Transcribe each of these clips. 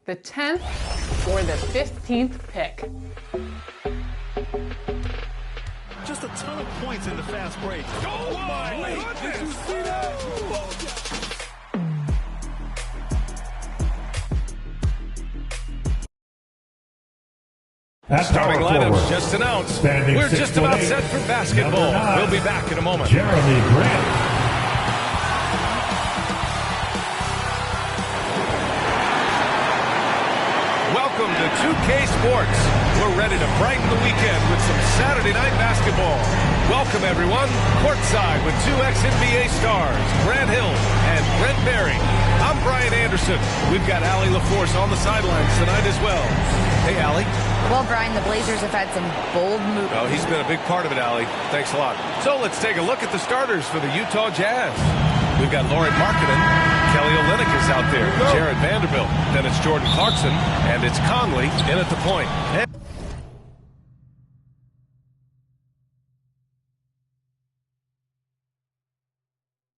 the 10th or the 15th pick. Just a ton of points in the fast break. Oh my goodness! Did you see that? Starting lineups just announced. We're just about set for basketball. We'll be back in a moment. Jeremy Grant. Welcome to 2K Sports. We're ready to brighten the weekend with some Saturday night basketball. Welcome, everyone. Courtside with two ex-NBA stars, Grant Hill and Brent Barry. I'm Brian Anderson. We've got Allie LaForce on the sidelines tonight as well. Hey, Allie. Well, Brian, the Blazers have had some bold moves. Oh, he's been a big part of it, Allie. Thanks a lot. So let's take a look at the starters for the Utah Jazz. We've got Lauri Markkanen. Kelly Olynyk is out there. Jared Vanderbilt. Then it's Jordan Clarkson. And it's Conley in at the point.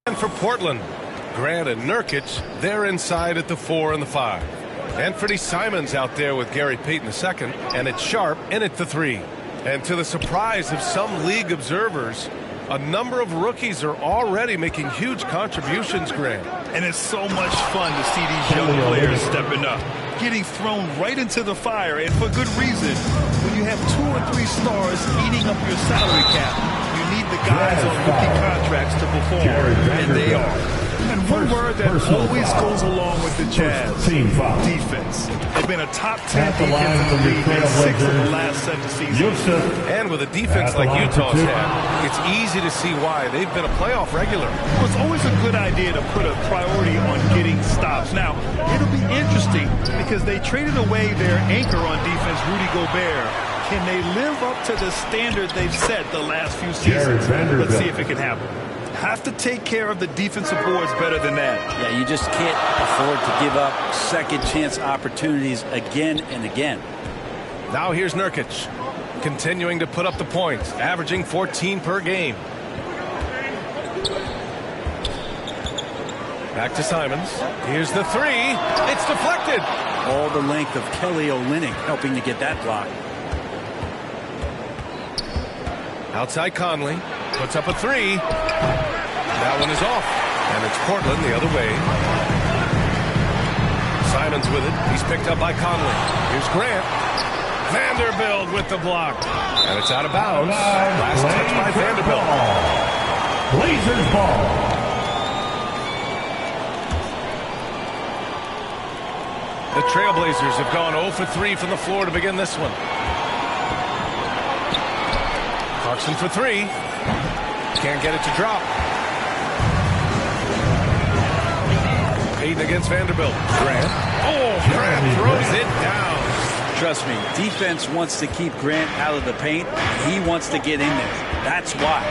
And for Portland, Grant and Nurkic, they're inside at the 4 and the 5. Anthony Simons out there with Gary Payton II, and it's Sharp in at the 3. And to the surprise of some league observers, a number of rookies are already making huge contributions, Grant. And it's so much fun to see these young players stepping up, getting thrown right into the fire, and for good reason. When you have 2 or 3 stars eating up your salary cap, you need the guys on rookie contracts to perform, and they are. And one word that always goes along with the Jazz, defense. They've been a top 10 defense in the league in 6 of the last 7 seasons. And with a defense like Utah's had, it's easy to see why. They've been a playoff regular. Well, it's always a good idea to put a priority on getting stops. Now, it'll be interesting because they traded away their anchor on defense, Rudy Gobert. Can they live up to the standard they've set the last few seasons? Let's see if it can happen. Have to take care of the defensive boards better than that. Yeah, you just can't afford to give up second chance opportunities again and again. Now here's Nurkic, continuing to put up the points, averaging 14 per game. Back to Simons. Here's the 3. It's deflected. All the length of Kelly Olynyk helping to get that block. Outside Conley. Puts up a 3. That one is off. And it's Portland the other way. Simons with it. He's picked up by Conley. Here's Grant. Vanderbilt with the block. And it's out of bounds. Last touch by Vanderbilt. Blazers ball. The Trailblazers have gone 0 for 3 from the floor to begin this one. Clarkson for 3. Can't get it to drop. Payton against Vanderbilt. Grant. Oh, Grant throws it down. Trust me, defense wants to keep Grant out of the paint. He wants to get in there. That's why.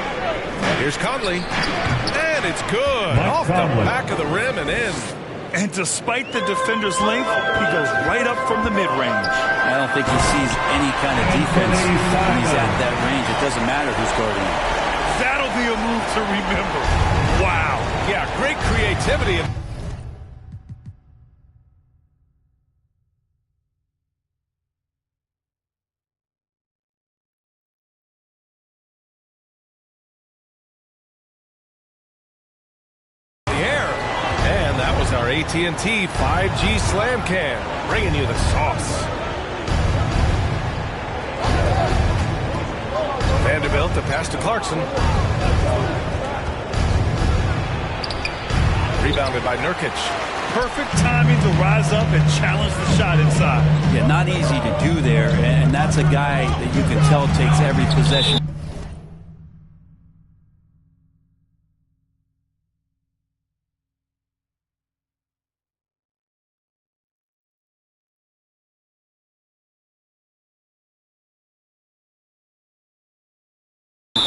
Here's Conley. And it's good. Off the back of the rim and in. And despite the defender's length, he goes right up from the mid-range. I don't think he sees any kind of defense when he's at that range. It doesn't matter who's guarding him. That'll be a move to remember. Wow. Yeah, great creativity. Our AT&T 5G Slam Cam, bringing you the sauce. Vanderbilt, the pass to Clarkson. Rebounded by Nurkic. Perfect timing to rise up and challenge the shot inside. Yeah, not easy to do there, and that's a guy that you can tell takes every possession.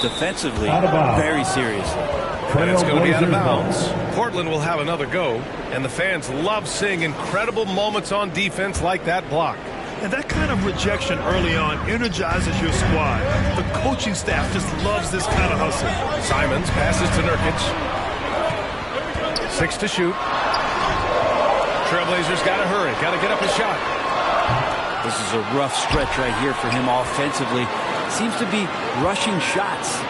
Defensively, very seriously. And it's going to be out of bounds. Portland will have another go, and the fans love seeing incredible moments on defense like that block. And that kind of rejection early on energizes your squad. The coaching staff just loves this kind of hustle. Simons passes to Nurkic. 6 to shoot. Trailblazers got to hurry. Got to get up a shot. This is a rough stretch right here for him offensively. Seems to be rushing shots.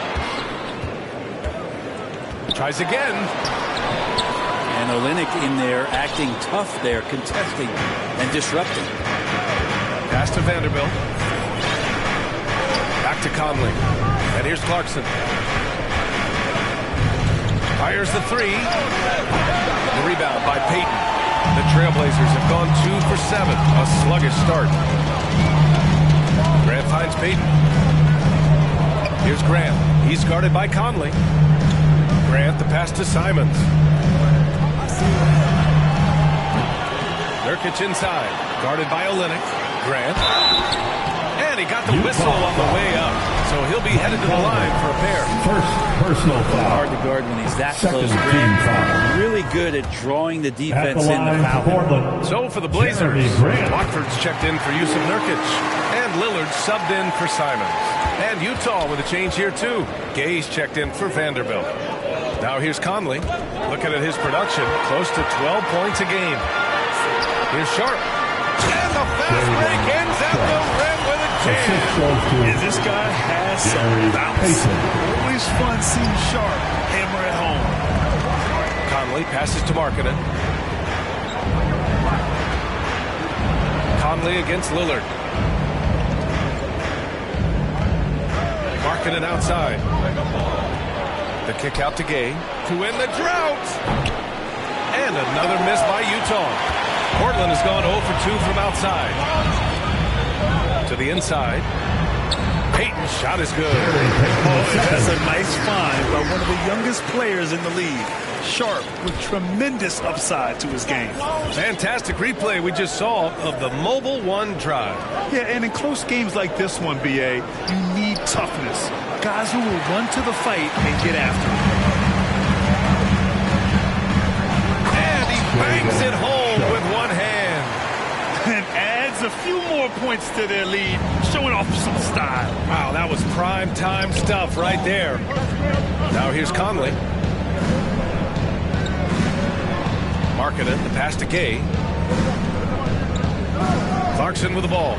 Tries again. And Olynyk in there acting tough there, contesting and disrupting. Pass to Vanderbilt. Back to Conley. And here's Clarkson. Fires the three. The rebound by Payton. The Trailblazers have gone 2 for 7. A sluggish start. Grant finds Payton. Here's Grant. He's guarded by Conley. Grant, the pass to Simons. Nurkic inside. Guarded by Olynyk. Grant. And he got the whistle on the way up. So he'll be headed to the line for a pair. First personal foul. Hard to guard when he's that Second close. team Grant foul. really good at drawing the At defense the in the line foul. for Portland. So for the Blazers, Jeremy Grant. Watford's checked in for Yusuf Nurkic. And Lillard subbed in for Simons. And Utah with a change here too. Gay's checked in for Vanderbilt. Now here's Conley. Looking at his production, close to 12 points a game. Here's Sharp. And the fast break ends at the rim with a jam. And this guy has some bounce. Always fun seeing Sharp hammer at home. Conley passes to Markkanen. Conley against Lillard. Markkanen outside. The kick out to Gay to end the drought. And another miss by Utah. Portland has gone 0 for 2 from outside. To the inside. Payton's shot is good. That's a nice find by one of the youngest players in the league. Sharp with tremendous upside to his game. Fantastic replay we just saw of the Mobile One drive. Yeah, and in close games like this one, BA, you need toughness. Guys who will run to the fight and get after it. And he bangs it home with one hand. And adds a few more points to their lead, showing off some style. Wow, that was prime time stuff right there. Now here's Conley. Markkanen, the pass to Gay. Clarkson with the ball.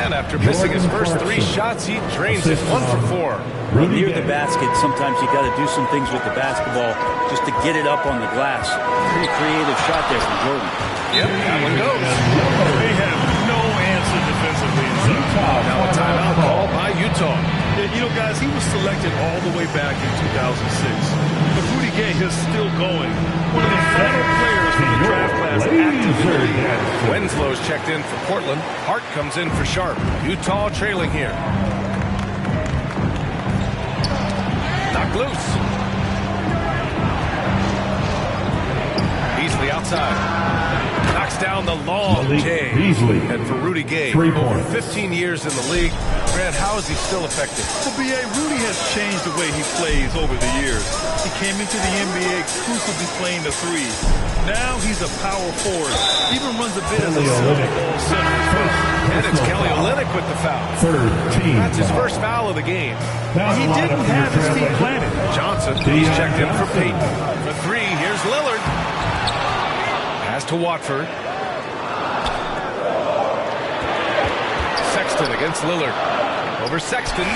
And after missing his first 3 shots, he drains it 1 for 4. Near the basket, sometimes you got to do some things with the basketball just to get it up on the glass. Pretty creative shot there from Jordan. Yep, that one goes. They have no answer defensively inside. Now a timeout called by Utah. Yeah, you know, guys, he was selected all the way back in 2006. But Rudy Gay is still going. One of the better players from the draft class active in the league. Winslow's checked in for Portland. Hart comes in for Sharp. Utah trailing here. Knocked loose. Beasley outside. Knocks down the long J. Beasley. And for Rudy Gay, 3 over points. 15 years in the league, Grant, how is he still effective? Well, B.A., Rudy has changed the way he plays over the years. He came into the NBA exclusively playing the 3. Now he's a power forward. Even runs a bit as a ball center. And it's Kelly Olynyk with the foul. Third team That's his foul. first foul of the game. Now He the lineup didn't for have his feet Trailblazers. planted. Johnson, he's checked in for Payton. For 3, here's Lillard. Pass to Watford. Sexton against Lillard. Over Sexton.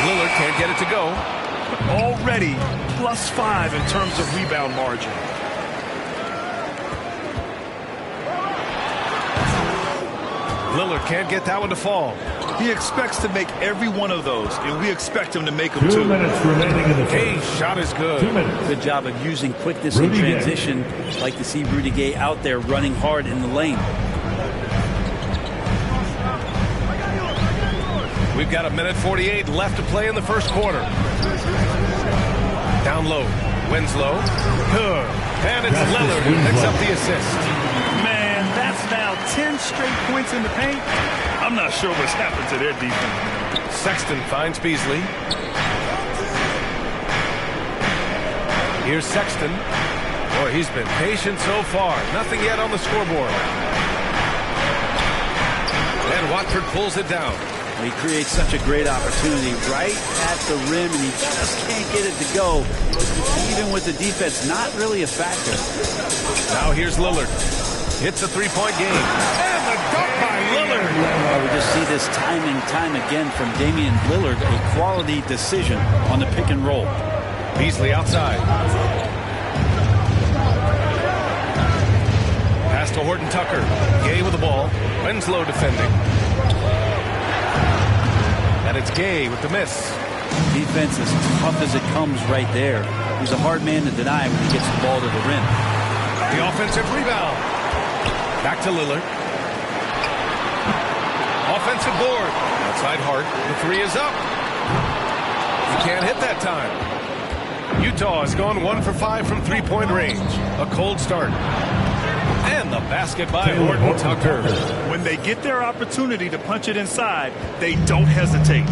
Lillard can't get it to go. Already +5 in terms of rebound margin. Lillard can't get that one to fall. He expects to make every one of those, and we expect him to make them 2 too. minutes remaining in the Hayes' first. shot is 2 good. minutes. Good job of using quickness Rudy in Gay. transition. Like to see Rudy Gay out there running hard in the lane. We've got 1:48 left to play in the first quarter. Down low. Winslow. Good. And it's Justice Lillard who picks Winslow. up the assist. Man, that's now 10 straight points in the paint. I'm not sure what's happened to their defense. Sexton finds Beasley. Here's Sexton. Boy, he's been patient so far. Nothing yet on the scoreboard. And Watford pulls it down. He creates such a great opportunity right at the rim, and he just can't get it to go. Even with the defense, not really a factor. Now here's Lillard. Hits a three-point game. And the dunk by Lillard. We just see this time and time again from Damian Lillard, a quality decision on the pick and roll. Beasley outside. Pass to Horton Tucker. Gay with the ball. Winslow defending. And it's Gay with the miss. Defense as tough as it comes right there. He's a hard man to deny when he gets the ball to the rim. The offensive rebound. Back to Lillard. Offensive board. Outside Hart. The three is up. He can't hit that time. Utah has gone 1 for 5 from three-point range. A cold start. And the basket by Horton Tucker. When they get their opportunity to punch it inside, they don't hesitate.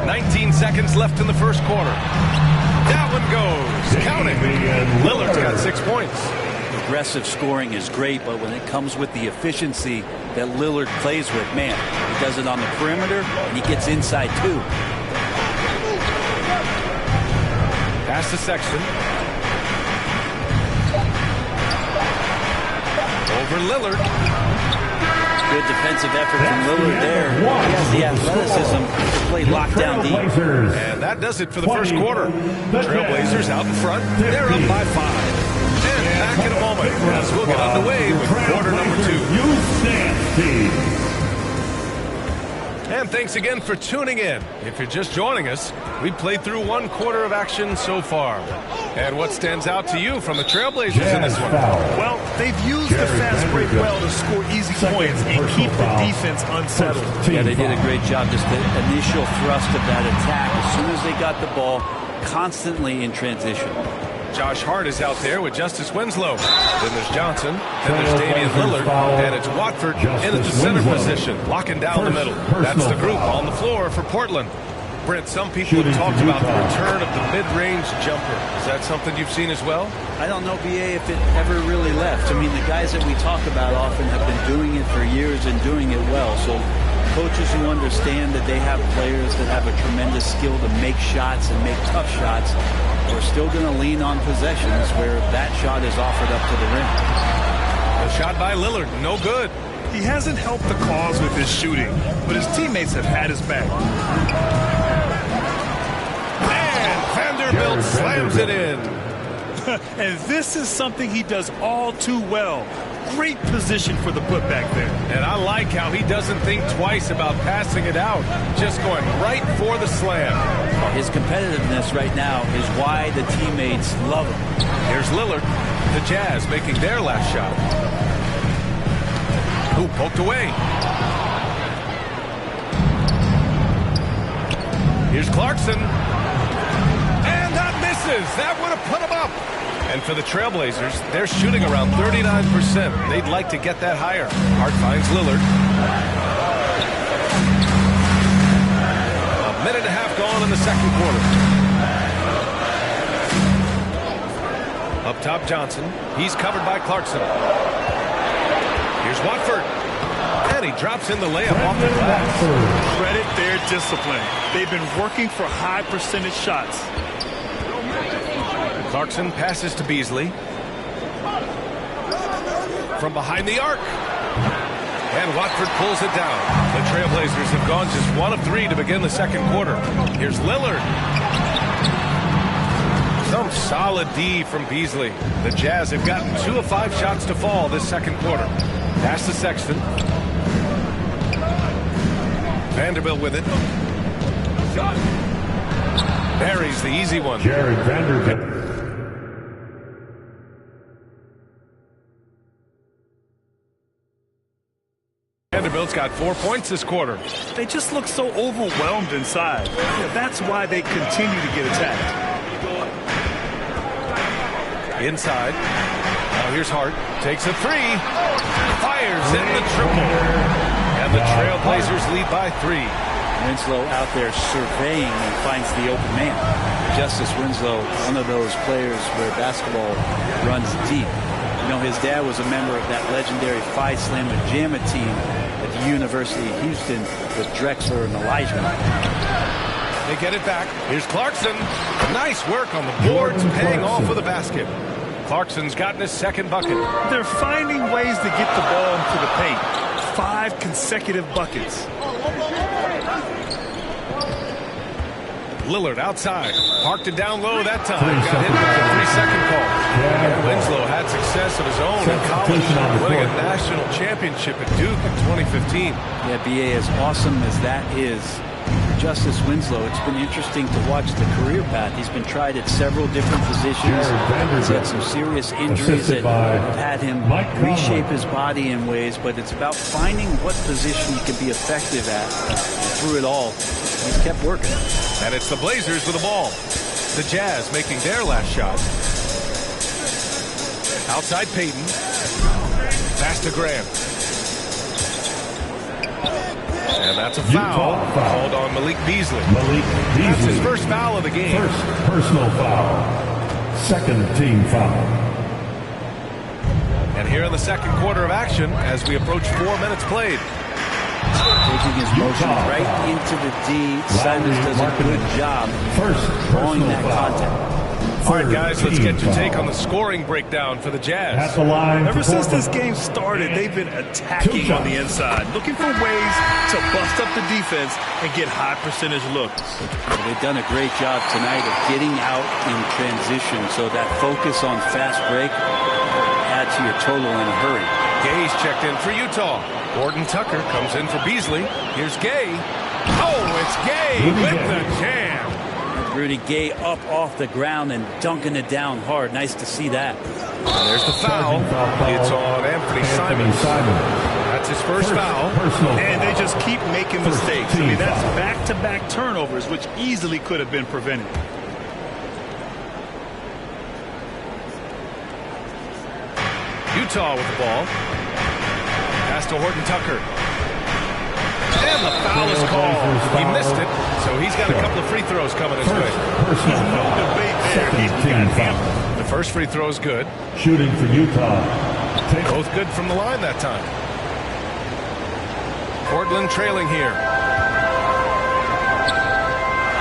19 seconds left in the first quarter. That one goes. Count it. Lillard's got 6 points. Aggressive scoring is great, but when it comes with the efficiency that Lillard plays with, man, he does it on the perimeter, and he gets inside too. Pass to Sexton. Over Lillard. Good defensive effort from Lillard there. He has the athleticism to play lockdown deep. And that does it for the first quarter. Trailblazers out in front. They're up by 5. And back in a moment as we'll get underway with quarter number 2. And thanks again for tuning in. If you're just joining us, we played through 1 quarter of action so far. And what stands out to you from the Trailblazers in this one? Well, they've used the fast break well to score easy points and keep the defense unsettled. Yeah, they did a great job. Just the initial thrust of that attack. As soon as they got the ball, constantly in transition. Josh Hart is out there with Justice Winslow. Then there's Johnson. Then there's Damian Lillard. And it's Watford in at the center position, locking down the middle. That's the group on the floor for Portland. Brent, some people have talked about the return of the mid-range jumper. Is that something you've seen as well? I don't know, BA, if it ever really left. I mean, the guys that we talk about often have been doing it for years and doing it well. So coaches who understand that they have players that have a tremendous skill to make shots and make tough shots are still going to lean on possessions where that shot is offered up to the rim. The shot by Lillard, no good. He hasn't helped the cause with his shooting, but his teammates have had his back. And Vanderbilt slams it in. And this is something he does all too well. Great position for the putback there. And I like how he doesn't think twice about passing it out, just going right for the slam. His competitiveness right now is why the teammates love him. Here's Lillard, the Jazz making their last shot. Ooh, poked away. Here's Clarkson. And that misses. That would have put him up. And for the Trailblazers, they're shooting around 39%. They'd like to get that higher. Hart finds Lillard. A minute and a half gone in the second quarter. Up top, Johnson. He's covered by Clarkson. Here's Watford. And he drops in the layup off the glass. Credit their discipline. They've been working for high percentage shots. Clarkson passes to Beasley. From behind the arc. And Watford pulls it down. The Trailblazers have gone just 1 of 3 to begin the second quarter. Here's Lillard. Some solid D from Beasley. The Jazz have gotten 2 of 5 shots to fall this second quarter. Pass to Sexton. Vanderbilt with it. Buries the easy one. Jared Vanderbilt. Vanderbilt's got 4 points this quarter. They just look so overwhelmed inside. Yeah, that's why they continue to get attacked. Inside. Now here's Hart. Takes a 3. Fires in the triple. And the Trailblazers lead by 3. Winslow out there surveying and finds the open man. Justice Winslow, one of those players where basketball runs deep. You know, his dad was a member of that legendary Phi Slamma Jamma team at the University of Houston with Drexler and Elijah. They get it back. Here's Clarkson. Nice work on the boards, paying off with a basket. Clarkson's gotten his second bucket. They're finding ways to get the ball into the paint. 5 consecutive buckets. Lillard outside. Parked it down low that time. Got hit by a 3-second call. Winslow had success of his own in college, winning a national championship at Duke in 2015. Yeah, BA, as awesome as that is, Justice Winslow, it's been interesting to watch the career path. He's been tried at several different positions. He's had some serious injuries that have had him reshape his body in ways, but it's about finding what position he can be effective at. Through it all, he's kept working. And it's the Blazers with the ball. The Jazz making their last shot. Outside Payton. Pass to Graham. And that's a foul called on Malik Beasley. That's his first foul of the game. First personal foul. Second team foul. And here in the second quarter of action, as we approach 4 minutes played. Taking his motion right into the D. Simons does a good job drawing that contact. All right, guys, let's get your take on the scoring breakdown for the Jazz. At the line. Ever since this game started, they've been attacking on the inside, looking for ways to bust up the defense and get high percentage looks. Well, they've done a great job tonight of getting out in transition, so that focus on fast break adds to your total in a hurry. Gay's checked in for Utah. Gordon Tucker comes in for Beasley. Here's Gay. Oh, it's Gay with the jam. Rudy Gay up off the ground and dunking it down hard. Nice to see that. And there's the foul. It's on Anthony Simons. That's his first foul. And they just keep making mistakes. I mean, that's back-to-back turnovers, which easily could have been prevented. Utah with the ball. Pass to Horton Tucker. And the foul is called. He missed it, so he's got a couple of free throws coming his way. There's no debate there. He's got him. The first free throw is good. Shooting for Utah. Both good from the line that time. Portland trailing here.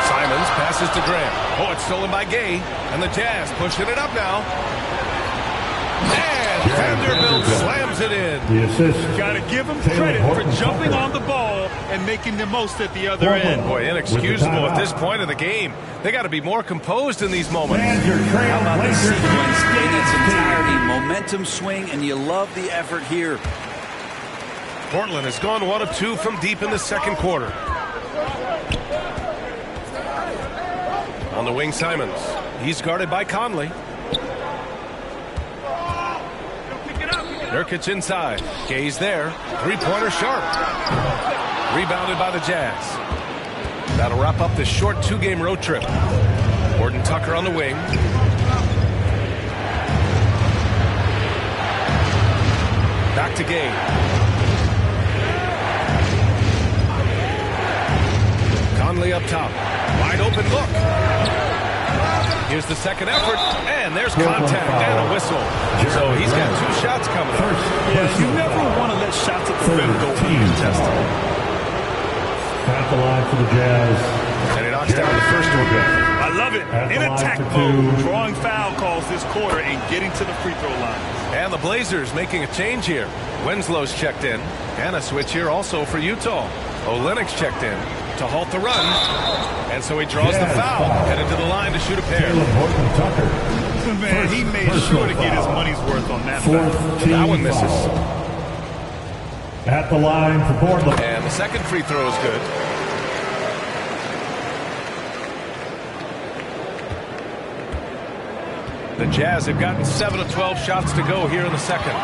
Simons passes to Graham. Oh, it's stolen by Gay. And the Jazz pushing it up now. And Vanderbilt slams it in. The assist. Got to give him credit for jumping on the ball and making the most at the other end. Boy, inexcusable at this point of the game. They got to be more composed in these moments. How about the sequence in its entirety? Momentum swing, and you love the effort here. Portland has gone 1 of 2 from deep in the second quarter. On the wing, Simons. He's guarded by Conley. Nurkic inside. Gay's there. Three-pointer sharp. Rebounded by the Jazz. That'll wrap up this short 2-game road trip. Gordon Tucker on the wing. Back to Gay. Conley up top. Wide open look. Here's the second effort, and there's contact and a whistle. So he's got 2 shots coming up. Yeah, you never want to let shots at the rim go uncontested. At the line for the Jazz. And he knocks down the first one. I love it. In attack mode, drawing foul calls this quarter and getting to the free throw line. And the Blazers making a change here. Winslow's checked in. And a switch here also for Utah. Olynyk's checked in to halt the run. And so he draws the foul, headed to the line to shoot a pair. Man, he made sure to get his money's worth on that foul. That one misses. At the line for Portland. And the second free throw is good. The Jazz have gotten 7 of 12 shots to go here in the second.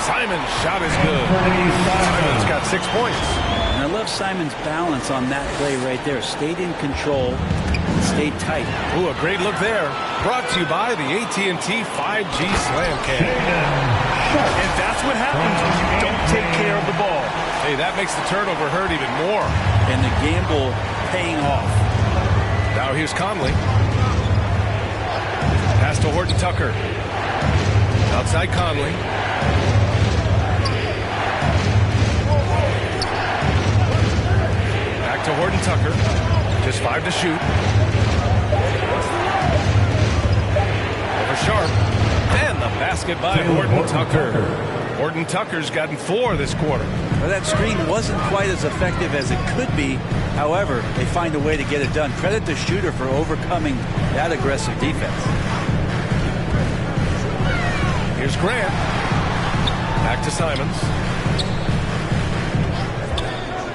Simon's shot is good. Simon's got 6 points. And I love Simon's balance on that play right there. Stayed in control, stayed tight. Ooh, a great look there. Brought to you by the AT&T 5G Slam Cam. And that's what happens when you don't take care of the ball. Hey, that makes the turnover hurt even more. And the gamble paying off. Now here's Conley. Pass to Horton. Horton Tucker. Outside Conley. Back to Horton Tucker. Just 5 to shoot. Over Sharp. And the basket by Horton Tucker. Horton Tucker's gotten 4 this quarter. Well, that screen wasn't quite as effective as it could be. However, they find a way to get it done. Credit the shooter for overcoming that aggressive defense. Here's Grant. Back to Simons.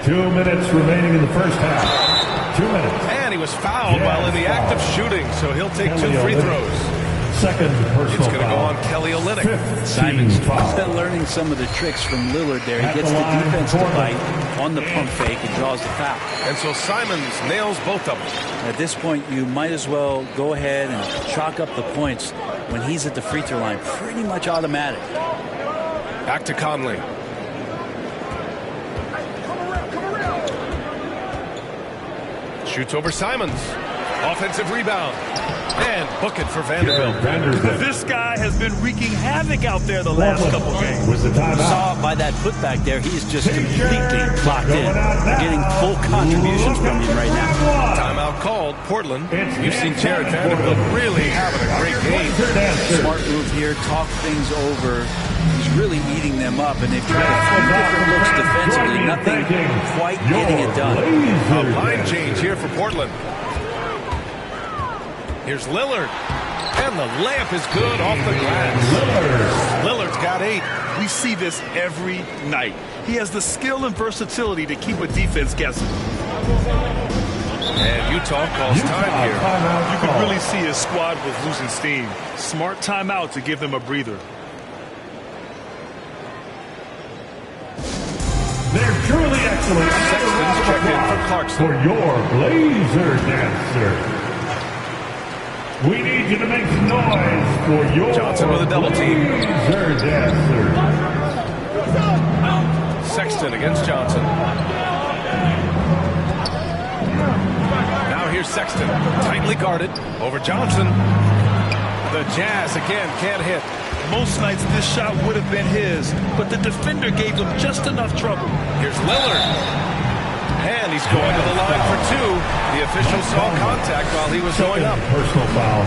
2 minutes remaining in the first half. 2 minutes. And he was fouled while in the act of shooting, so he'll take 2 free throws. Second personal It's going to go foul. on Kelly Olynyk. Simon's foul. learning some of the tricks from Lillard there. He At gets the the line, defense to Portland. bite on the pump fake and draws the foul. And so Simons nails both of them. At this point, you might as well go ahead and chalk up the points when he's at the free throw line. Pretty much automatic. Back to Conley. Shoots over Simons. Offensive rebound. And book it for Vanderbilt. This guy has been wreaking havoc out there the last couple games. With the timeout. Saw by that putback there, he's just completely locked in. We're getting full contributions from him right now. Timeout called. Portland. You've seen Jared Vanderbilt really having a great game. Smart move here, talk things over. He's really eating them up, and they've tried a few different looks defensively. Nothing quite getting it done. A line change here for Portland. Here's Lillard. And the layup is good off the glass. Lillard's got 8. We see this every night. He has the skill and versatility to keep a defense guessing. And Utah calls time here. You can really see his squad was losing steam. Smart timeout to give them a breather. They're truly excellent. Sexton's checked in for Clarkson. For your Blazer dancer. We need you to make some noise for your Johnson with a double team. Blazer dancer. Sexton against Johnson. Now here's Sexton. Tightly guarded over Johnson. The Jazz again can't hit. Most nights this shot would have been his, but the defender gave him just enough trouble. Here's Lillard. And he's going to the line for 2. The official saw contact while he was going up. Personal foul.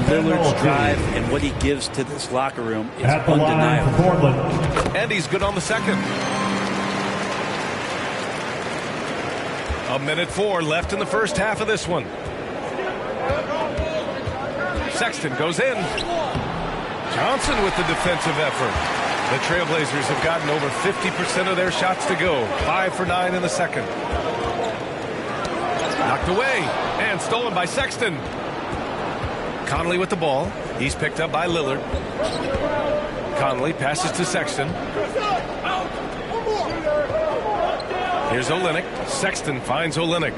Lillard's drive and what he gives to this locker room is At the line undeniable. for Portland. And he's good on the second. 1:04 left in the first half of this one. Sexton goes in. Johnson with the defensive effort. The Trailblazers have gotten over 50% of their shots to go. 5 for 9 in the second. Knocked away and stolen by Sexton. Conley with the ball. He's picked up by Lillard. Conley passes to Sexton. Here's Olynyk. Sexton finds Olynyk.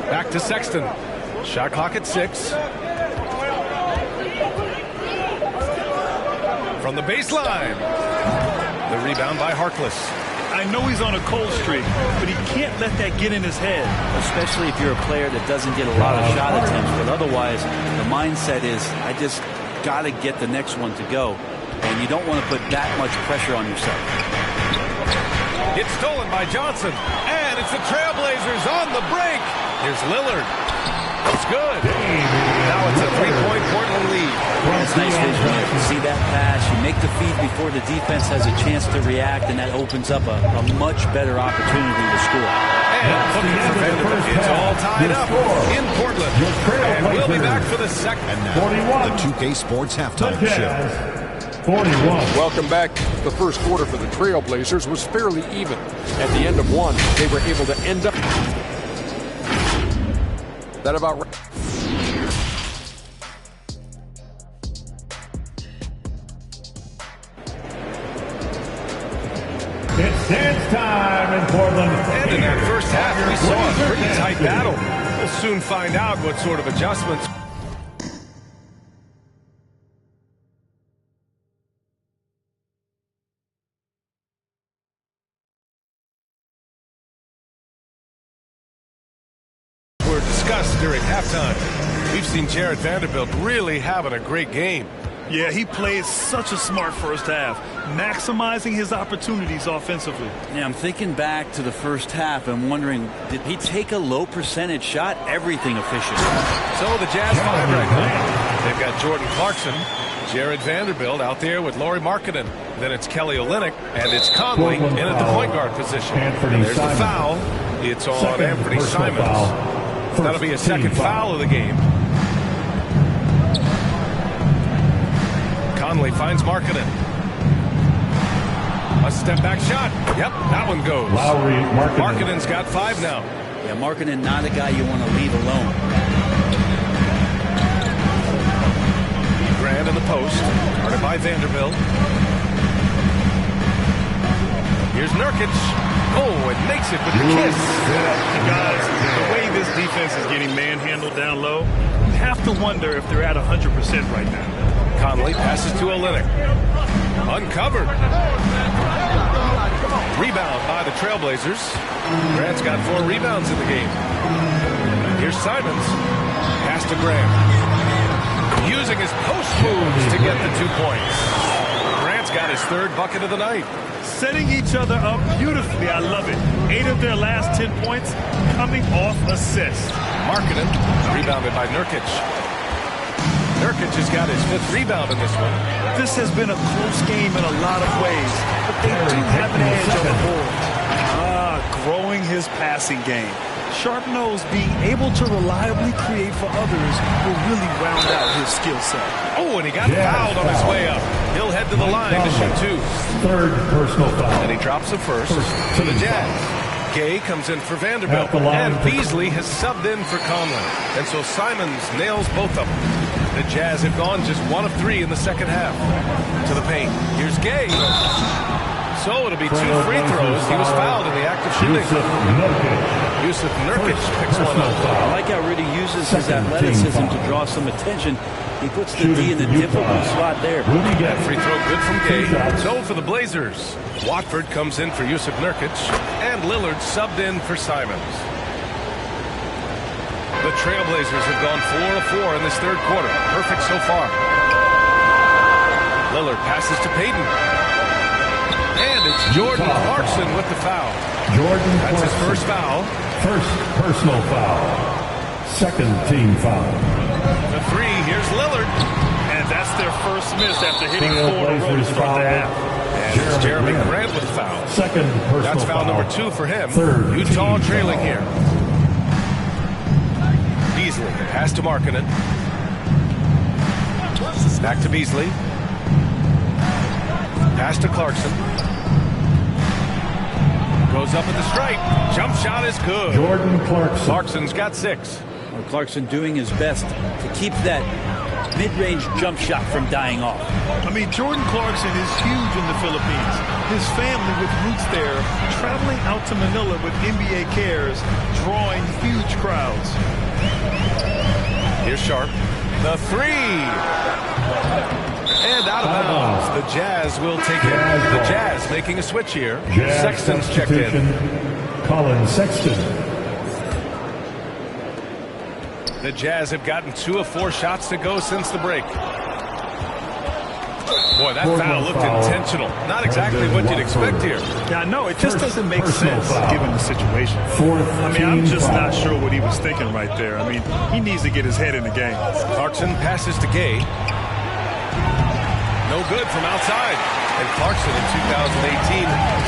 Back to Sexton. Shot clock at 6. From the baseline. The rebound by Harkless. I know he's on a cold streak, but he can't let that get in his head. Especially if you're a player that doesn't get a lot of shot attempts. But otherwise, the mindset is, I just got to get the next one to go. And you don't want to put that much pressure on yourself. It's stolen by Johnson. And it's the Trailblazers on the break. Here's Lillard. It's good. Now it's a 3-point Portland lead. It's nice vision. You see that pass. You make the feed before the defense has a chance to react, and that opens up a much better opportunity to score. And looking for Vanderbilt. It's all tied up in Portland. And we'll be back for the second. And now, the 2K Sports Halftime Show. 41. Welcome back. The first quarter for the Trailblazers was fairly even. At the end of one, they were able to end up. That about right. It's dance time in Portland. And in that first half, we saw a pretty tight battle. We'll soon find out what sort of adjustments. Were discussed during halftime. We've seen seen Jared Vanderbilt really having a great game. Yeah, he played such a smart first half, maximizing his opportunities offensively. Yeah, I'm thinking back to the first half and wondering, did he take a low percentage shot? Everything efficient. So the Jazz 5 right now. They've got Jordan Clarkson, Jared Vanderbilt out there with Lauri Markkanen. Then it's Kelly Olynyk, and it's Conley in at the point guard position. And there's the foul. It's on Anthony Simons. That'll be a second foul of the game. Conley finds Markkanen. A step-back shot. Yep, that one goes. Lauri Markkanen. Markkanen's got 5 now. Yeah, Markkanen not a guy you want to leave alone. Grant in the post. Guarded by Vanderbilt. Here's Nurkic. Oh, it makes it with the kiss. Guys, the way this defense is getting manhandled down low, you have to wonder if they're at 100% right now. Conley passes to Olynyk. Uncovered. Rebound by the Trailblazers. Grant's got 4 rebounds in the game. Here's Simons. Pass to Grant. Using his post moves to get the 2 points. Grant's got his 3rd bucket of the night. Setting each other up beautifully. I love it. 8 of their last 10 points coming off assists. Markkanen rebounded by Nurkic. Nurkic has got his 5th rebound in this one. This has been a close game in a lot of ways, but they do have an edge on the boards. Growing his passing game. Sharp nose being able to reliably create for others will really round out his skill set. Oh, and he got fouled on his way up. He'll head to the line to shoot 2. 3rd personal foul. And he drops the first to the Jazz. Gay comes in for Vanderbilt. And Beasley has subbed in for Conley. And so Simons nails both of them. The Jazz have gone just 1 of 3 in the second half. To the paint. Here's Gay. So it'll be 2 free throws. He was fouled in the act of shooting. Jusuf Nurkic picks one up. I like how Rudy uses his athleticism to draw some attention. He puts the D in the difficult spot there. That free throw good from Gay. So for the Blazers, Watford comes in for Jusuf Nurkic, and Lillard subbed in for Simons. The Trailblazers have gone 4 of 4 in this 3rd quarter. Perfect so far. Lillard passes to Payton. And it's Jordan Clarkson with the foul. That's his first foul. 1st personal foul. 2nd team foul. The 3, here's Lillard. And that's their first miss after hitting 4 in a row to start the half. And it's Jeremy Grant with the foul. 2nd personal That's foul foul. number 2 for him. 3rd Utah trailing here. Beasley, pass to Markkanen. Back to Beasley. Pass to Clarkson. Goes up at the stripe. Jump shot is good. Jordan Clarkson. Clarkson's got 6. Well, Clarkson doing his best to keep that mid-range jump shot from dying off. I mean, Jordan Clarkson is huge in the Philippines. His family with roots there, traveling out to Manila with NBA cares, drawing huge crowds. Here's Sharp. The 3. And out of bounds. The Jazz will take it. The Jazz making a switch here. Sexton's checked in. Colin Sexton. The Jazz have gotten 2 of 4 shots to go since the break. Boy, that foul looked intentional. Not exactly what you'd expect here. Yeah, no, it just doesn't make sense given the situation. I mean, I'm just not sure what he was thinking right there. I mean, he needs to get his head in the game. Clarkson passes to Gay. No good from outside. And Clarkson in 2018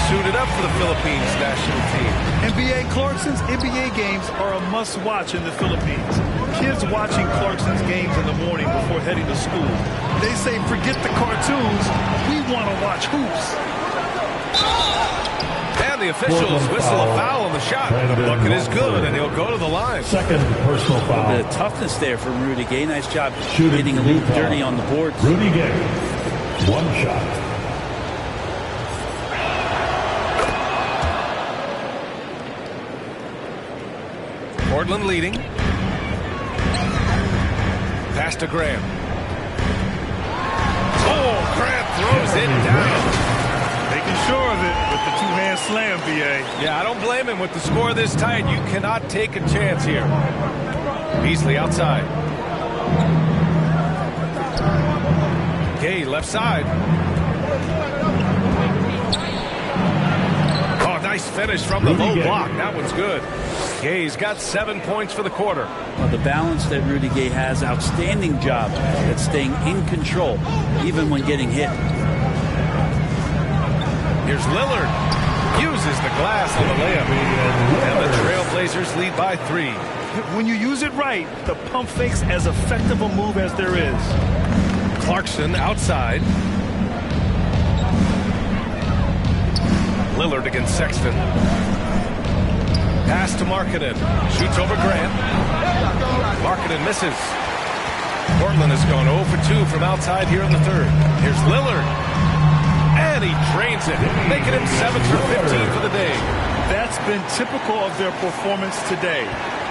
suited up for the Philippines national team. NBA Clarkson's NBA games are a must-watch in the Philippines. Kids watching Clarkson's games in the morning before heading to school. They say, forget the cartoons, we want to watch hoops. And the officials whistle a foul on the shot. The bucket is good, and he'll go to the line. 2nd personal foul. The toughness there from Rudy Gay. Nice job getting a little dirty on the boards. Rudy Gay. 1 shot. Portland leading. Pass to Graham. Oh, Grant throws it down. Making sure of it with the 2-hand slam, B.A. Yeah, I don't blame him with the score this tight. You cannot take a chance here. Beasley outside. Gay left side. Oh, nice finish from the low block. That one's good. Gay's got 7 points for the quarter. Well, the balance that Rudy Gay has, outstanding job at staying in control, even when getting hit. Here's Lillard. Uses the glass on the layup. And the Trailblazers lead by 3. When you use it right, the pump fake's as effective a move as there is. Clarkson outside. Lillard against Sexton. Pass to Markkanen. Shoots over Grant. Markkanen misses. Portland has gone 0 for 2 from outside here in the third. Here's Lillard. And he drains it, making him 7 for 15 for the day. That's been typical of their performance today.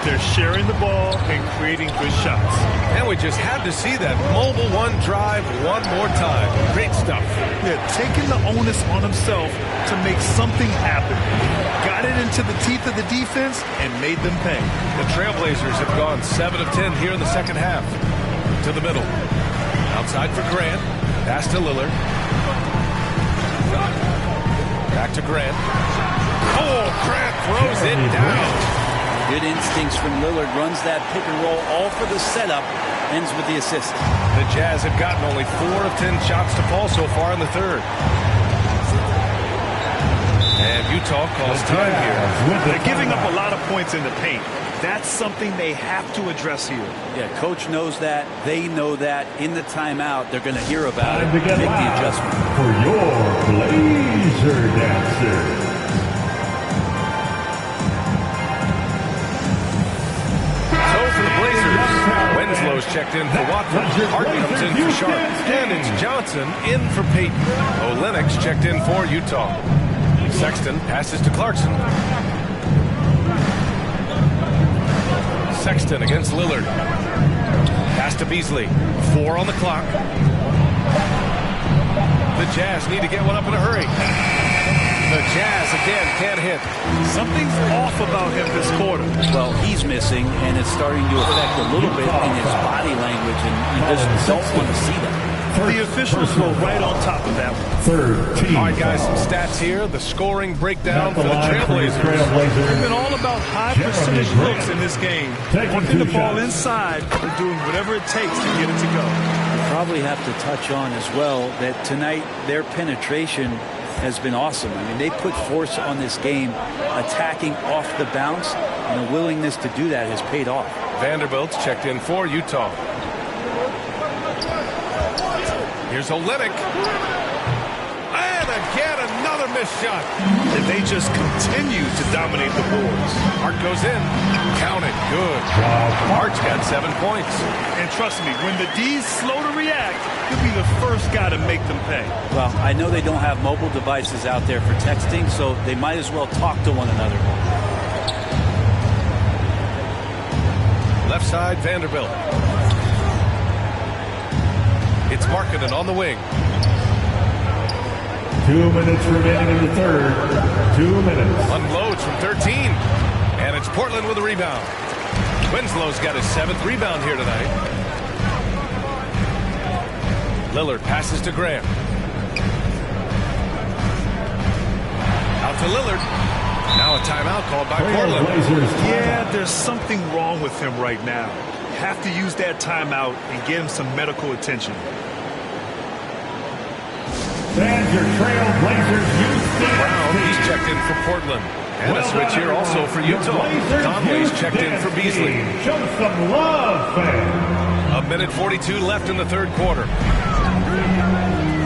They're sharing the ball and creating good shots. And we just had to see that mobile one drive one more time. Great stuff. Yeah, taking the onus on himself to make something happen. Got it into the teeth of the defense and made them pay. The Trailblazers have gone 7 of 10 here in the second half. To the middle. Outside for Grant. Pass to Lillard. Back to Grant. Oh, Grant throws it down. Good instincts from Lillard. Runs that pick and roll all for the setup. Ends with the assist. The Jazz have gotten only 4 of 10 shots to fall so far in the third. And Utah calls time here. They're giving up a lot of points in the paint. That's something they have to address here. Yeah, coach knows that. They know that. In the timeout, they're going to hear about it. Make the adjustment. For your Blazer Dancer. Winslow's checked in for Watford. Hart comes in for Sharp. And it's Johnson in for Payton. Olenek's checked in for Utah. Sexton passes to Clarkson. Sexton against Lillard. Pass to Beasley. 4 on the clock. The Jazz need to get one up in a hurry. The Jazz again can't hit. Something's off about him this quarter. Well, he's missing, and it's starting to affect a little bit in his body language, and you just don't want to see that. The officials go right on top of that one. All right, guys, some stats here. The scoring breakdown for the Trailblazers. It's been all about high percentage looks in this game. Working the ball inside and doing whatever it takes to get it to go. Probably have to touch on as well that tonight their penetration has been awesome. I mean, they put force on this game, attacking off the bounce, and the willingness to do that has paid off. Vanderbilt's checked in for Utah. Here's Olynyk. And again, another missed shot. And they just continue to dominate the boards. Hart goes in. Count it. Good. Hart's got 7 points. And trust me, when the D's slow to react, he'll be the first guy to make them pay. Well, I know they don't have mobile devices out there for texting, so they might as well talk to one another. Left side, Vanderbilt. It's Markkanen on the wing. 2 minutes remaining in the third. 2 minutes. Unloads from 13. And it's Portland with a rebound. Winslow's got his 7th rebound here tonight. Lillard passes to Graham. Out to Lillard. Now a timeout called by Portland. Yeah, there's something wrong with him right now. Have to use that timeout and get him some medical attention. There's your Trailblazers. Brown, he's checked in for Portland. And a switch here also for Utah. Conway's checked in for Beasley. Show some love, fans. 1:42 left in the third quarter.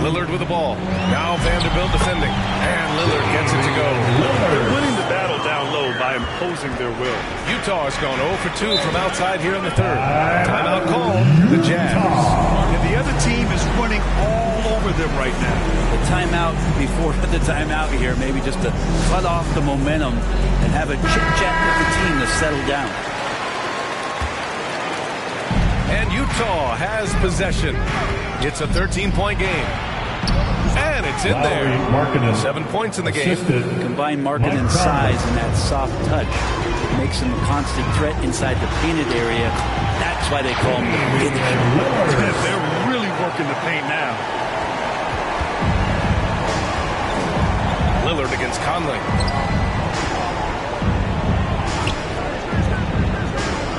Lillard with the ball. Now Vanderbilt defending. And Lillard gets it to go. They're winning the battle down low by imposing their will. Utah has gone 0 for 2 from outside here in the third. Timeout called. The Jazz. And the other team is running all over them right now. The timeout before the timeout here, maybe just to cut off the momentum and have a chit-chat with the team to settle down. And Utah has possession. It's a 13-point game. And it's in there. 7 points in the game. Combine Markkanen's size and that soft touch. It makes him a constant threat inside the painted area. That's why they call him the finisher. They're really working the paint now. Conley.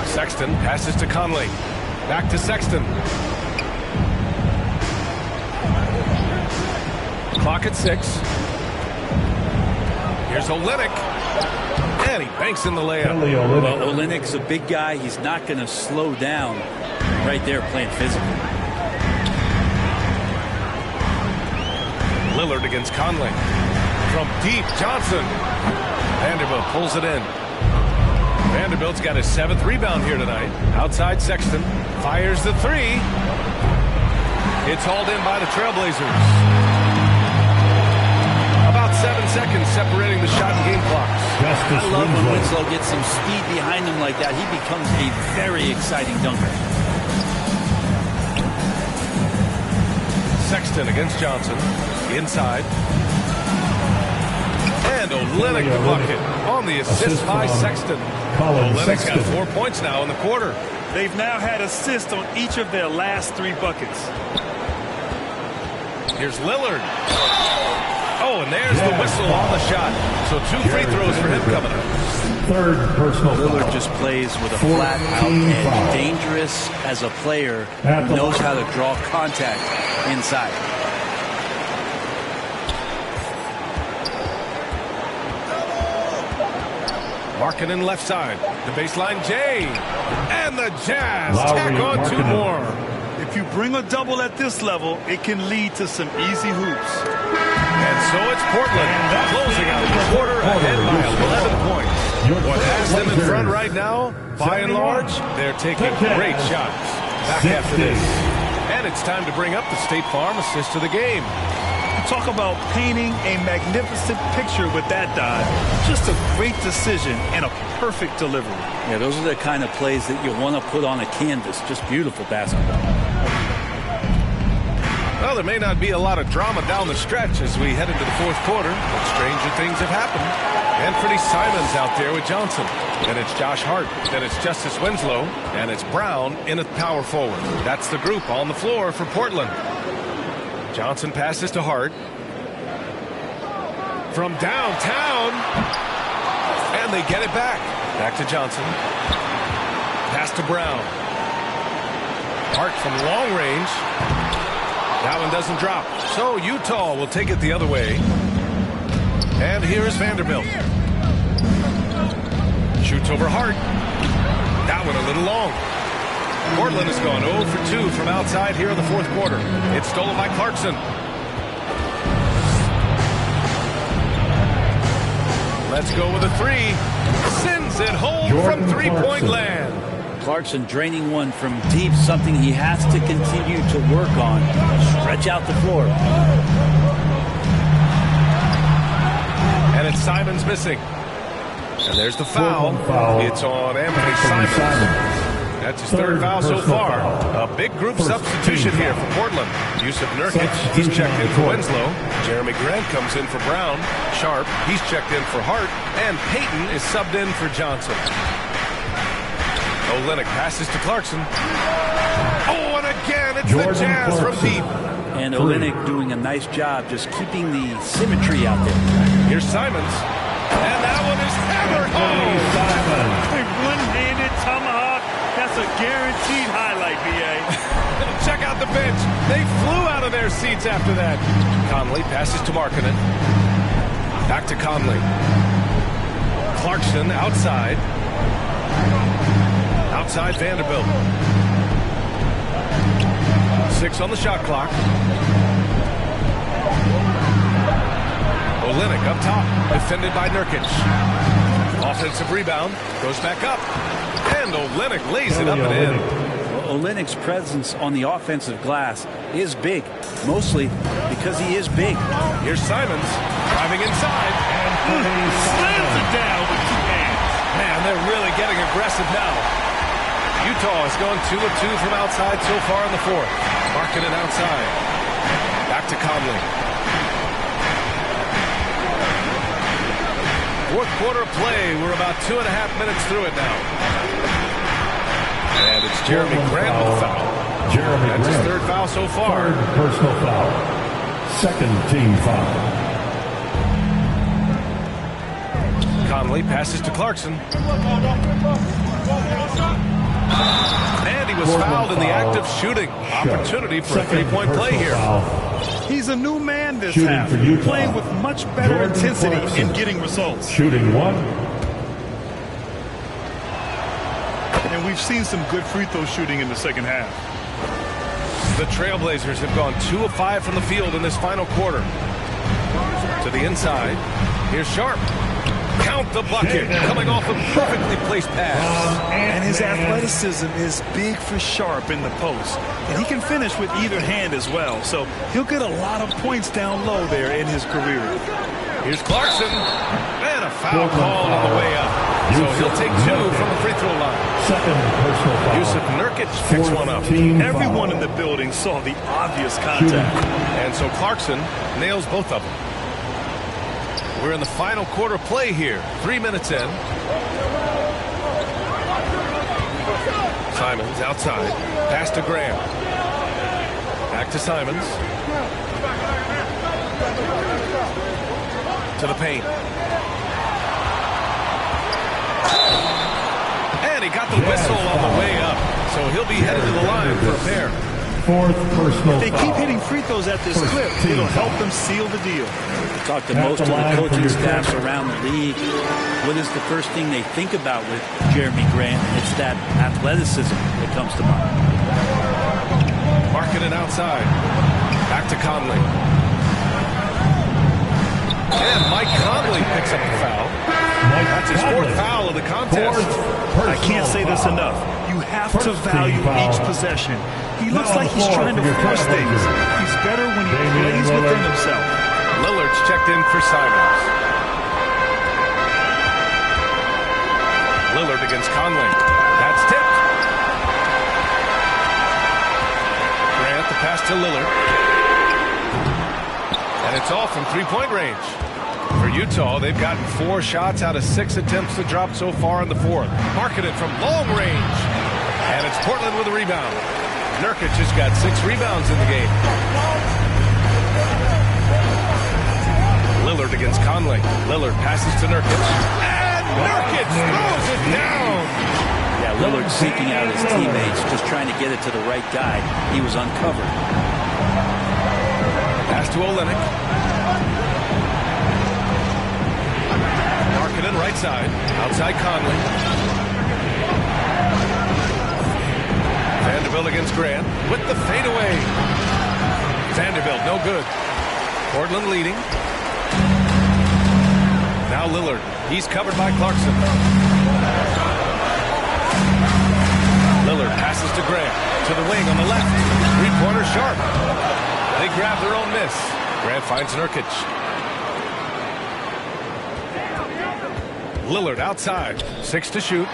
Sexton passes to Conley. Back to Sexton. Clock at 6. Here's Olynyk. And he banks in the layup. Well, Olynyk's a big guy. He's not going to slow down right there playing physical. Lillard against Conley. From deep, Johnson. Vanderbilt pulls it in. Vanderbilt's got his 7th rebound here tonight. Outside Sexton. Fires the 3. It's hauled in by the Trailblazers. About 7 seconds separating the shot and game clocks. I love when Winslow gets some speed behind him like that. He becomes a very exciting dunker. Sexton against Johnson. Inside. And Olynyk the bucket on the assist by Sexton. Olynyk's got 4 points now in the quarter. They've now had assists on each of their last 3 buckets. Here's Lillard. Oh, and there's the whistle on the shot. So 2 free throws for him coming up. 3rd personal foul. Lillard just plays with a flat-out edge. Dangerous as a player. Knows how to draw contact inside. Markkanen left side. The baseline, Jay. And the Jazz tack on 2 more. If you bring a double at this level, it can lead to some easy hoops. And so it's Portland closing out the quarter ahead by 11 points. What has them in front right now, by and large, they're taking great shots. Back after this. And it's time to bring up the State Farm assist of the game. Talk about painting a magnificent picture with that dive. Just a great decision and a perfect delivery. Yeah, those are the kind of plays that you want to put on a canvas. Just beautiful basketball. Well, there may not be a lot of drama down the stretch as we head into the 4th quarter, but stranger things have happened. Anthony Simons out there with Johnson. Then it's Josh Hart. Then it's Justice Winslow. And it's Brown in at power forward. That's the group on the floor for Portland. Johnson passes to Hart. From downtown. And they get it back. Back to Johnson. Pass to Brown. Hart from long range. That one doesn't drop. So Utah will take it the other way. And here's Vanderbilt. Shoots over Hart. That one a little long. Portland has gone 0 for 2 from outside here in the 4th quarter. It's stolen by Clarkson. Let's go with a 3. Sends it home from 3-point land. Clarkson draining one from deep, something he has to continue to work on. Stretch out the floor. And it's Simons missing. And there's the foul. It's on Anthony Simons. That's his 3rd foul so far. A big group substitution here for Portland. Yusuf Nurkic, he's checked in for Winslow. Jeremy Grant comes in for Brown. Sharp, he's checked in for Hart. And Payton is subbed in for Johnson. Olynyk passes to Clarkson. Oh, and again, it's the Jazz from deep. And Olynyk doing a nice job just keeping the symmetry out there. Here's Simons. And that one is hammered home. A one-handed tomahawk. That's a guaranteed highlight, B.A. Check out the bench. They flew out of their seats after that. Conley passes to Markkanen. Back to Conley. Clarkson outside. Outside Vanderbilt. 6 on the shot clock. Olynyk up top. Defended by Nurkic. Offensive rebound. Goes back up. And Olynyk lays it up and in. Well, Olynyk's presence on the offensive glass is big. Mostly because he is big. Here's Simons. Driving inside. And slams it down with 2 hands. Man, they're really getting aggressive now. Utah has gone 2 of 2 from outside so far in the 4th. Markkanen outside. Back to Conley. 4th quarter play. We're about 2.5 minutes through it now. And it's Jeremy Grant with the foul. That's his 3rd foul so far. 3rd personal foul. 2nd team foul. Conley passes to Clarkson. And he was fouled in the act of shooting. Opportunity for a three-point play here. He's a new man this Shooting half, for Utah. playing with much better Jordan intensity Clarkson. and getting results. Shooting 1. And we've seen some good free throw shooting in the second half. The Trailblazers have gone 2 of 5 from the field in this final quarter. To the inside. Here's Sharp. Count the bucket. Coming off a perfectly placed pass. And his athleticism is big for Sharp in the post. And he can finish with either hand as well. So he'll get a lot of points down low there in his career. Here's Clarkson. And a foul call on the way up. So he'll take 2 from the free throw line. Second personal foul. Yusuf Nurkic picks one up. Everyone in the building saw the obvious contact. And so Clarkson nails both of them. We're in the final quarter play here. 3 minutes in. Simons outside. Pass to Graham. Back to Simons. To the paint. And he got the whistle on the way up. So he'll be headed to the line for a pair. Fourth personal If they foul. keep hitting free throws at this clip, it'll help them seal the deal. Talk to At most the of the line for coaching your staffs corner. around the league. What is the first thing they think about with Jeremy Grant? It's that athleticism that comes to mind. Marking it outside. Back to Conley. And Mike Conley picks up the foul. That's his 4th foul of the contest. I can't say this enough. You have to value each possession. He looks like he's trying to force things. He's better when he plays within himself. Lillard's checked in for Simons. Lillard against Conley. That's tipped. Grant the pass to Lillard. And it's off from three-point range. For Utah, they've gotten 4 shots out of 6 attempts to drop so far in the 4th. Marketed from long range. And it's Portland with a rebound. Nurkic has got 6 rebounds in the game. Lillard against Conley. Lillard passes to Nurkic. And Nurkic throws it down. Yeah, Lillard seeking out his teammates, just trying to get it to the right guy. He was uncovered. Pass to Olynyk. Markkanen right side. Outside Conley. Vanderbilt against Grant with the fadeaway. Vanderbilt, no good. Portland leading. Now Lillard. He's covered by Clarkson. Lillard passes to Grant. To the wing on the left. Three-pointer Sharp. They grab their own miss. Grant finds Nurkic. Lillard outside. 6 to shoot.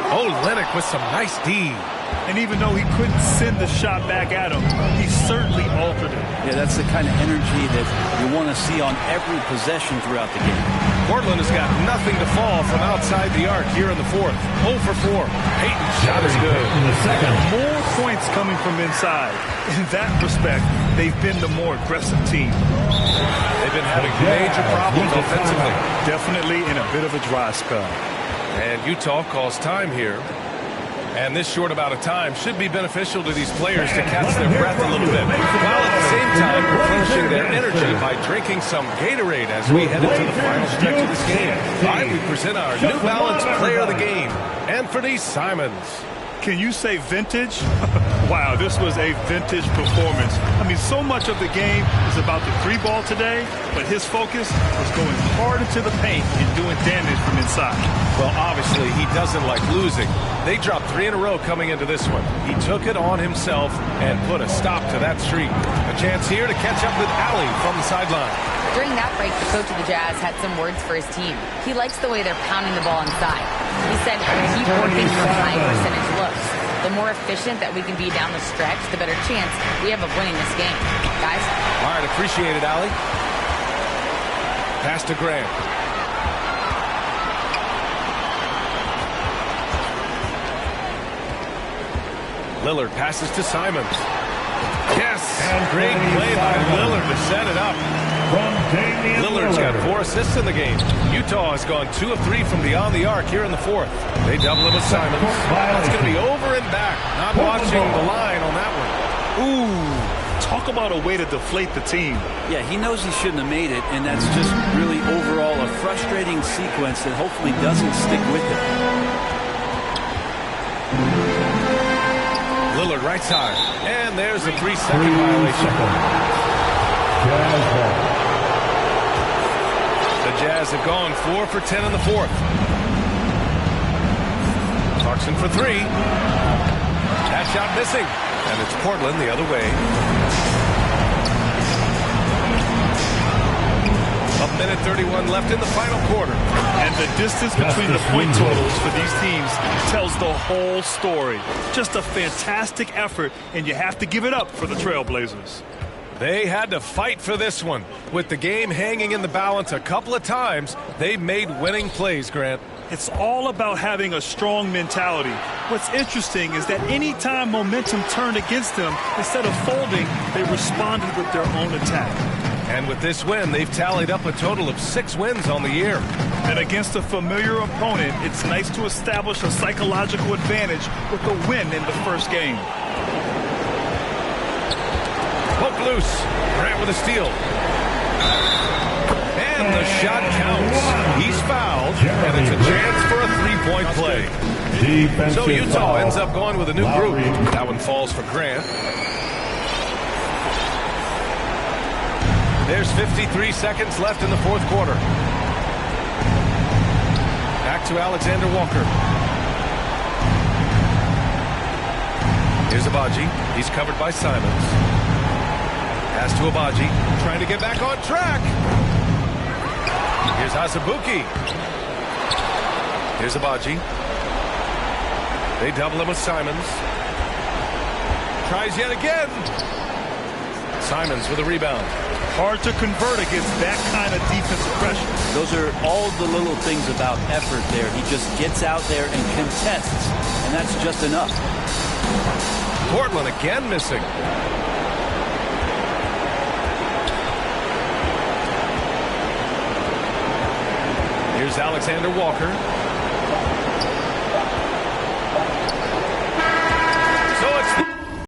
Olynyk with some nice D. And even though he couldn't send the shot back at him, he certainly altered it. Yeah, that's the kind of energy that you want to see on every possession throughout the game. Portland has got nothing to fall from outside the arc here in the 4th. 0 for 4. Payton's shot is good. In the second. More points coming from inside. In that respect, they've been the more aggressive team. They've been having major problems offensively. Definitely in a bit of a dry spell. And Utah calls time here. And this short amount of time should be beneficial to these players to catch their breath a little bit, while at the same time replenishing their energy by drinking some Gatorade as we head into the final stretch of this game. We present our New Balance Player of the Game, Anthony Simons. Can you say vintage? Wow, this was a vintage performance. I mean, so much of the game is about the 3-ball today, but his focus was going hard into the paint and doing damage from inside. Well, obviously, he doesn't like losing. They dropped 3 in a row coming into this one. He took it on himself and put a stop to that streak. A chance here to catch up with Allie from the sideline. During that break, the coach of the Jazz had some words for his team. He likes the way they're pounding the ball inside. He said, keep working for high percentage looks. The more efficient that we can be down the stretch, the better chance we have of winning this game. Guys? All right, appreciate it, Allie. Pass to Grant. Lillard passes to Simons. Yes, great play by Lillard to set it up. Lillard's got 4 assists in the game. Utah has gone 2 of 3 from beyond the arc here in the 4th. They double him with Simons. That's going to be over and back. Not watching the line on that one. Ooh, talk about a way to deflate the team. Yeah, he knows he shouldn't have made it, and that's just really overall a frustrating sequence that hopefully doesn't stick with him. Lillard right side. And there's a 3-second violation. The Jazz have gone 4 for 10 in the 4th. Clarkson for 3. That shot missing. And it's Portland the other way. A minute 31 left in the final quarter. And the distance between the point totals for these teams tells the whole story. Just a fantastic effort, and you have to give it up for the Trailblazers. They had to fight for this one. With the game hanging in the balance a couple of times, they made winning plays, Grant. It's all about having a strong mentality. What's interesting is that any time momentum turned against them, instead of folding, they responded with their own attack. And with this win, they've tallied up a total of 6 wins on the year. And against a familiar opponent, it's nice to establish a psychological advantage with a win in the first game. Poke loose. Grant with a steal. And the shot counts. He's fouled, and it's a chance for a 3-point play. So Utah ends up going with a new group. That one falls for Grant. There's 53 seconds left in the 4th quarter. Back to Alexander Walker. Here's Abaji. He's covered by Simons. Pass to Abaji, trying to get back on track. Here's Azubuike. Here's Abaji. They double him with Simons. Tries yet again. Simons with a rebound. Hard to convert against that kind of defensive pressure. Those are all the little things about effort there. He just gets out there and contests, and that's just enough. Portland again missing. Here's Alexander Walker.